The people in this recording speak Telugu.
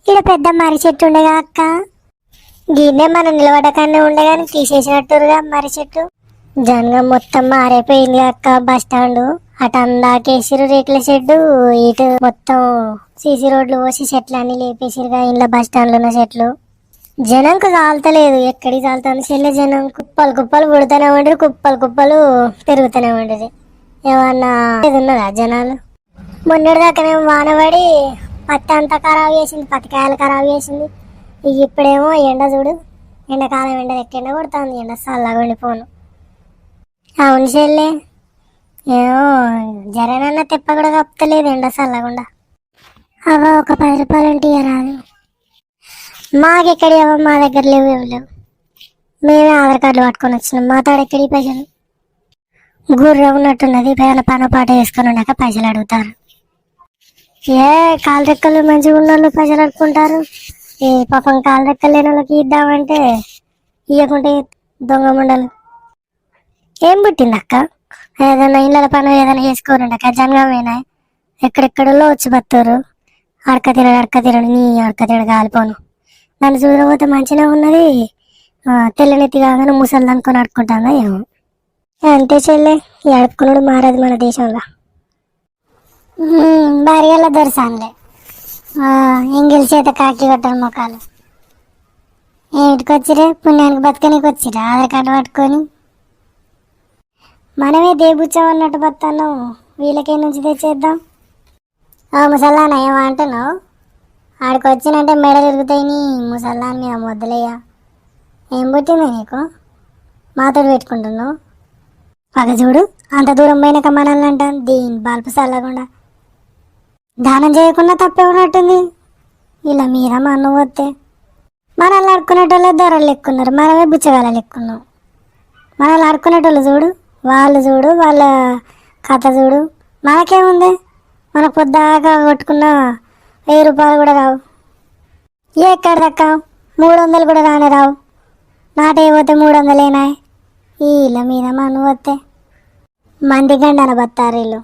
ఇక్కడ పెద్ద మర్రి చెట్టు ఉండగా అక్క, గిన్నె మనం నిలబడకనే ఉండగాని తీసేసినట్టుగా మర్రి చెట్టు. జనగా మొత్తం మారైపోయింది అక్క. బస్ స్టాండ్ అటు అందాకేసిరు రేకుల షెడ్డు, ఇటు మొత్తం సీసీ రోడ్లు పోసి చెట్లు అన్ని లేపేసిరుగా. ఇంట్లో బస్ స్టాండ్ లో ఉన్న చెట్లు జనంకు చాలతలేదు. ఎక్కడికి చాలుతుంది చెల్లె జనం? కుప్పలు కుప్పలు పుడుతూనే ఉండరు, కుప్పలు కుప్పలు తిరుగుతూనే ఉండరు. ఏమన్నా ఉన్నదా జనాలు? మొన్నటి దాకానేమో వానబడి పత్తి అంతా ఖరాబ్ చేసింది, పత్తికాయలు ఖరాబ్ చేసింది. ఇక ఇప్పుడేమో ఎండ చూడు, ఎండాకాలం ఎండ ఎండ కొడుతుంది, ఎండ చల్లగా ఉండిపోను. అవును చెల్లె, ఏమో జరనన్న తెప్ప కూడా కప్పలేదు ఎండ చల్లకుండా. అవా ఒక 10 రూపాయలు ఉంటే రాదు. మాకెక్కడి అవో, మా దగ్గర లేవు, ఏమి లేవు. మేమే ఆధార్ కార్డులు పట్టుకొని వచ్చినాం. మా తాడెక్కడి పైసలు? గుర్రం ఉన్నట్టున్నది, పేద పన పాట వేసుకొని ఉన్నాక పైసలు అడుగుతారు. ఏ కాలు రెక్కలు మంచిగా ఉన్న వాళ్ళు పైసలు అడుకుంటారు. ఏ పాపం కాలు రెక్కలు లేని వాళ్ళకి ఇద్దామంటే ఇవ్వకుంటే దొంగ ముండలు. ఏం పుట్టింది అక్క? ఏదైనా ఇళ్ళ పని ఏదైనా చేసుకోరండి జనగామైనా ఎక్కడెక్కడో వచ్చి బతారు. అడక తినడు నీ అడక తినడు కాలిపోను. దాన్ని చూడకపోతే మంచిగా ఉన్నది, తెల్లనెత్తి కాగానే ముసలి అనుకొని అడుకుంటాగా ఏమో. అంతే చెల్లె, ఈ అడుక్కున్నాడు మారదు మన దేశంలో. భారీగల్లా దొరసానులే, ఎంగిల్ చేత కాకి కొట్టని మొక్కలు. ఏమిటికి వచ్చిరే? పుణ్యానికి బతకనికి వచ్చిరా ఆధార్ కార్డు పట్టుకొని? మనమే దేబుచ్చామన్నట్టు బతున్నాం, వీళ్ళకే నుంచి తెచ్చేద్దాం. ముసల్లాన ఏమో అంటున్నావు? ఆడికి వచ్చినంటే మెడ తిరుగుతాయి నీ ముసల్లాన్ మీద మొదలయ్యా. ఏం పుట్టింది నీకు? మాతో పెట్టుకుంటున్నావు? పగ చూడు, అంత దూరం పోయినాక మనల్ని అంటాను దీని బల్పు చల్లకుండా. దానం చేయకుండా తప్పే ఉన్నట్టుంది. ఇలా మీరా మా అన్ను పోతే మనల్ని ఆడుకునేటోళ్ళే దొరలు ఎక్కున్నారు, మనమే బుచ్చగాళ్ళు ఎక్కున్నాం. మనల్ని ఆడుకునేటోళ్ళు చూడు, వాళ్ళు చూడు, వాళ్ళ కథ చూడు. మనకేముంది? మనకు పొద్దాకా కొట్టుకున్న 1000 రూపాయలు కూడా రావు. ఎక్కడ దక్క 300 కూడా రానే రావు. నాటైపోతే 300 వీళ్ళ మీద మన వస్తే మంది గండన బత్తారు వీళ్ళు.